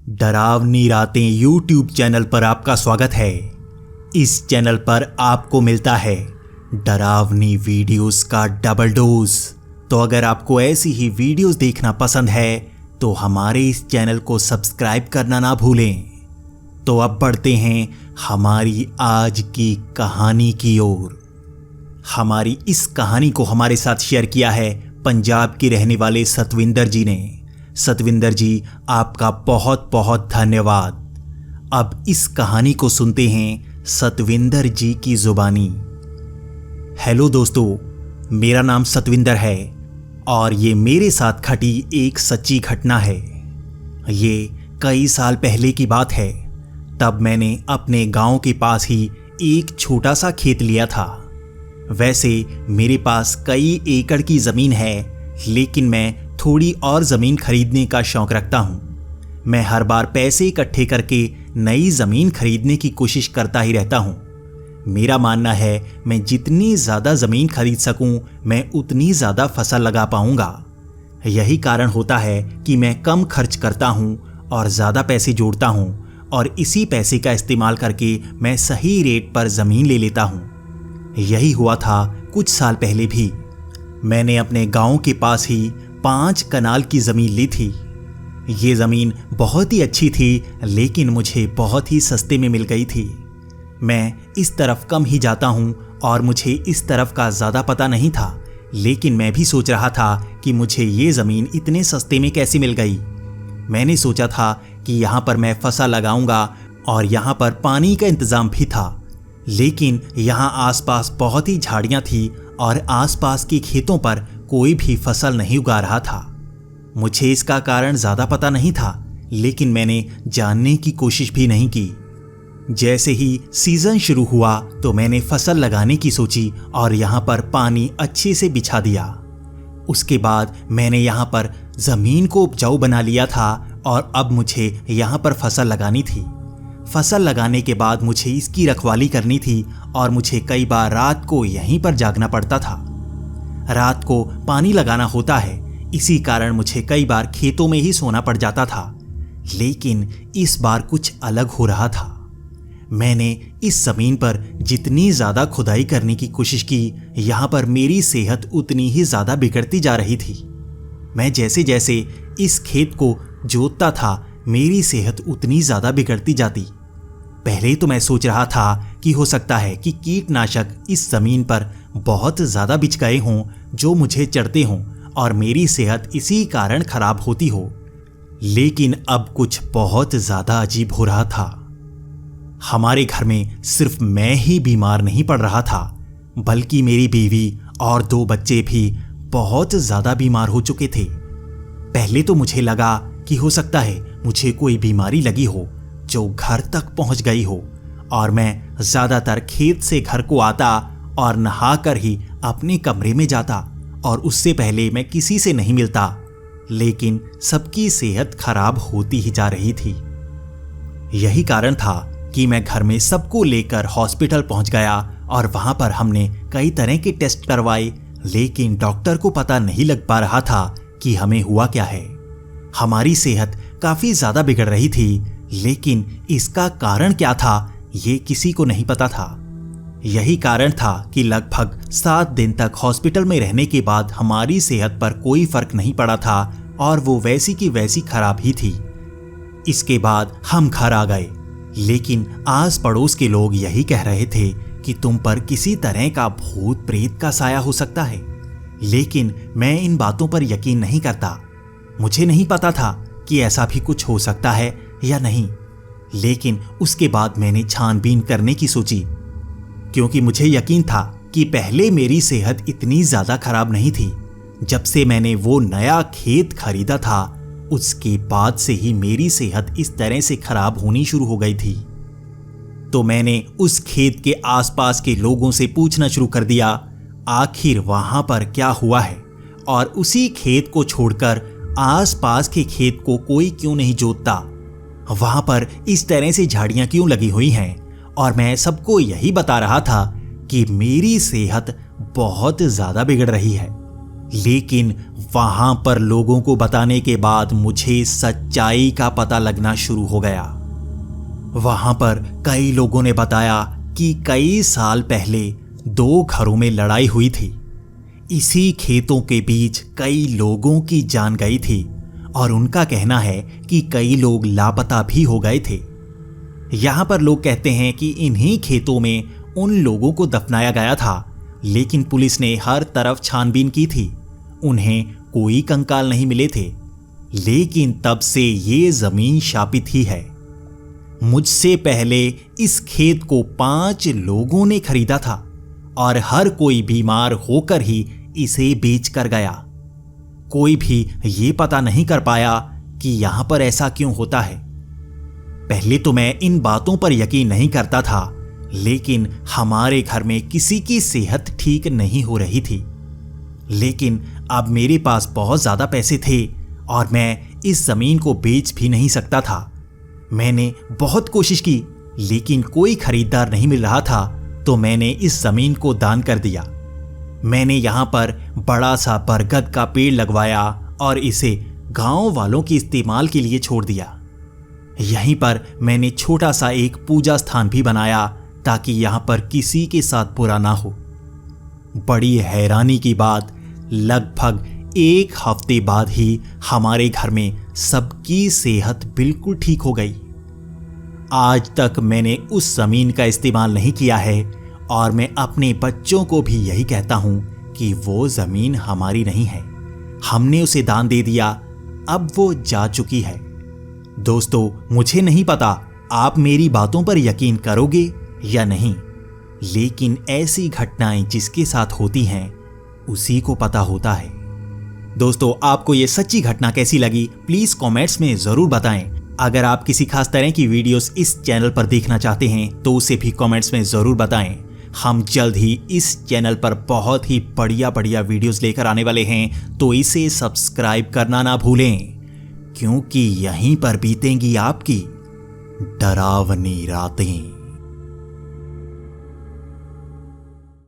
डरावनी रातें YouTube channel पर आपका स्वागत है। इस चैनल पर आपको मिलता है डरावनी वीडियोस का डबल डोज। तो अगर आपको ऐसी ही वीडियोस देखना पसंद है तो हमारे इस चैनल को सब्सक्राइब करना ना भूलें। तो अब बढ़ते हैं हमारी आज की कहानी की ओर। हमारी इस कहानी को हमारे साथ शेयर किया है पंजाब के रहने वाले सतविंदर जी ने। सतविंदर जी, आपका बहुत बहुत धन्यवाद। अब इस कहानी को सुनते हैं सतविंदर जी की जुबानी। हेलो दोस्तों, मेरा नाम सतविंदर है और ये मेरे साथ घटी एक सच्ची घटना है। ये कई साल पहले की बात है। तब मैंने अपने गांव के पास ही एक छोटा सा खेत लिया था। वैसे मेरे पास कई एकड़ की ज़मीन है, लेकिन मैं थोड़ी और ज़मीन खरीदने का शौक़ रखता हूँ। मैं हर बार पैसे इकट्ठे करके नई ज़मीन खरीदने की कोशिश करता ही रहता हूँ। मेरा मानना है मैं जितनी ज़्यादा ज़मीन खरीद सकूँ मैं उतनी ज़्यादा फसल लगा पाऊँगा। यही कारण होता है कि मैं कम खर्च करता हूँ और ज़्यादा पैसे जोड़ता हूँ और इसी पैसे का इस्तेमाल करके मैं सही रेट पर ज़मीन ले लेता हूँ। यही हुआ था कुछ साल पहले भी। मैंने अपने गांव के पास ही 5 कनाल की ज़मीन ली थी। ये ज़मीन बहुत ही अच्छी थी, लेकिन मुझे बहुत ही सस्ते में मिल गई थी। मैं इस तरफ कम ही जाता हूँ और मुझे इस तरफ का ज़्यादा पता नहीं था, लेकिन मैं भी सोच रहा था कि मुझे ये ज़मीन इतने सस्ते में कैसे मिल गई। मैंने सोचा था कि यहाँ पर मैं फसल लगाऊंगा और यहाँ पर पानी का इंतज़ाम भी था, लेकिन यहाँ आसपास बहुत ही झाड़ियाँ थी और आसपास के खेतों पर कोई भी फसल नहीं उगा रहा था। मुझे इसका कारण ज़्यादा पता नहीं था, लेकिन मैंने जानने की कोशिश भी नहीं की। जैसे ही सीज़न शुरू हुआ तो मैंने फसल लगाने की सोची और यहाँ पर पानी अच्छे से बिछा दिया। उसके बाद मैंने यहाँ पर ज़मीन को उपजाऊ बना लिया था और अब मुझे यहाँ पर फसल लगानी थी। फसल लगाने के बाद मुझे इसकी रखवाली करनी थी और मुझे कई बार रात को यहीं पर जागना पड़ता था। रात को पानी लगाना होता है, इसी कारण मुझे कई बार खेतों में ही सोना पड़ जाता था। लेकिन इस बार कुछ अलग हो रहा था। मैंने इस ज़मीन पर जितनी ज़्यादा खुदाई करने की कोशिश की, यहाँ पर मेरी सेहत उतनी ही ज़्यादा बिगड़ती जा रही थी। मैं जैसे जैसे इस खेत को जोतता था, मेरी सेहत उतनी ज़्यादा बिगड़ती जाती। पहले तो मैं सोच रहा था कि हो सकता है कि कीटनाशक इस ज़मीन पर बहुत ज़्यादा बिछ गए हों जो मुझे चढ़ते हों और मेरी सेहत इसी कारण खराब होती हो। लेकिन अब कुछ बहुत ज़्यादा अजीब हो रहा था। हमारे घर में सिर्फ मैं ही बीमार नहीं पड़ रहा था, बल्कि मेरी बीवी और 2 बच्चे भी बहुत ज़्यादा बीमार हो चुके थे। पहले तो मुझे लगा कि हो सकता है मुझे कोई बीमारी लगी हो जो घर तक पहुंच गई हो, और मैं ज़्यादातर खेत से घर को आता और नहाकर ही अपने कमरे में जाता और उससे पहले मैं किसी से नहीं मिलता। लेकिन सबकी सेहत खराब होती ही जा रही थी। यही कारण था कि मैं घर में सबको लेकर हॉस्पिटल पहुंच गया और वहां पर हमने कई तरह के टेस्ट करवाए, लेकिन डॉक्टर को पता नहीं लग पा रहा था कि हमें हुआ क्या है। हमारी सेहत काफ़ी ज़्यादा बिगड़ रही थी, लेकिन इसका कारण क्या था ये किसी को नहीं पता था। यही कारण था कि लगभग 7 दिन तक हॉस्पिटल में रहने के बाद हमारी सेहत पर कोई फर्क नहीं पड़ा था और वो वैसी की वैसी खराब ही थी। इसके बाद हम घर आ गए, लेकिन आस पड़ोस के लोग यही कह रहे थे कि तुम पर किसी तरह का भूत प्रेत का साया हो सकता है। लेकिन मैं इन बातों पर यकीन नहीं करता। मुझे नहीं पता था कि ऐसा भी कुछ हो सकता है या नहीं। लेकिन उसके बाद मैंने छानबीन करने की सोची, क्योंकि मुझे यकीन था कि पहले मेरी सेहत इतनी ज़्यादा खराब नहीं थी। जब से मैंने वो नया खेत खरीदा था, उसके बाद से ही मेरी सेहत इस तरह से खराब होनी शुरू हो गई थी। तो मैंने उस खेत के आसपास के लोगों से पूछना शुरू कर दिया, आखिर वहां पर क्या हुआ है और उसी खेत को छोड़कर आसपास के खेत को कोई क्यों नहीं जोतता। वहां पर इस तरह से झाड़ियां क्यों लगी हुई हैं। और मैं सबको यही बता रहा था कि मेरी सेहत बहुत ज़्यादा बिगड़ रही है। लेकिन वहां पर लोगों को बताने के बाद मुझे सच्चाई का पता लगना शुरू हो गया। वहां पर कई लोगों ने बताया कि कई साल पहले 2 घरों में लड़ाई हुई थी। इसी खेतों के बीच कई लोगों की जान गई थी और उनका कहना है कि कई लोग लापता भी हो गए थे। यहां पर लोग कहते हैं कि इन्हीं खेतों में उन लोगों को दफनाया गया था, लेकिन पुलिस ने हर तरफ छानबीन की थी, उन्हें कोई कंकाल नहीं मिले थे। लेकिन तब से ये जमीन शापित ही है। मुझसे पहले इस खेत को 5 लोगों ने खरीदा था और हर कोई बीमार होकर ही इसे बेच कर गया। कोई भी ये पता नहीं कर पाया कि यहां पर ऐसा क्यों होता है। पहले तो मैं इन बातों पर यकीन नहीं करता था, लेकिन हमारे घर में किसी की सेहत ठीक नहीं हो रही थी। लेकिन अब मेरे पास बहुत ज्यादा पैसे थे और मैं इस जमीन को बेच भी नहीं सकता था। मैंने बहुत कोशिश की, लेकिन कोई खरीदार नहीं मिल रहा था, तो मैंने इस जमीन को दान कर दिया। मैंने यहां पर बड़ा सा बरगद का पेड़ लगवाया और इसे गांव वालों के इस्तेमाल के लिए छोड़ दिया। यहीं पर मैंने छोटा सा एक पूजा स्थान भी बनाया ताकि यहां पर किसी के साथ बुरा ना हो। बड़ी हैरानी की बात, लगभग 1 हफ्ते बाद ही हमारे घर में सबकी सेहत बिल्कुल ठीक हो गई। आज तक मैंने उस जमीन का इस्तेमाल नहीं किया है और मैं अपने बच्चों को भी यही कहता हूं कि वो जमीन हमारी नहीं है, हमने उसे दान दे दिया, अब वो जा चुकी है। दोस्तों, मुझे नहीं पता आप मेरी बातों पर यकीन करोगे या नहीं, लेकिन ऐसी घटनाएं जिसके साथ होती हैं उसी को पता होता है। दोस्तों, आपको ये सच्ची घटना कैसी लगी प्लीज कमेंट्स में जरूर बताएं। अगर आप किसी खास तरह की वीडियोस इस चैनल पर देखना चाहते हैं तो उसे भी कमेंट्स में जरूर बताएं। हम जल्द ही इस चैनल पर बहुत ही बढ़िया वीडियोस लेकर आने वाले हैं, तो इसे सब्सक्राइब करना ना भूलें, क्योंकि यहीं पर बीतेंगी आपकी डरावनी रातें।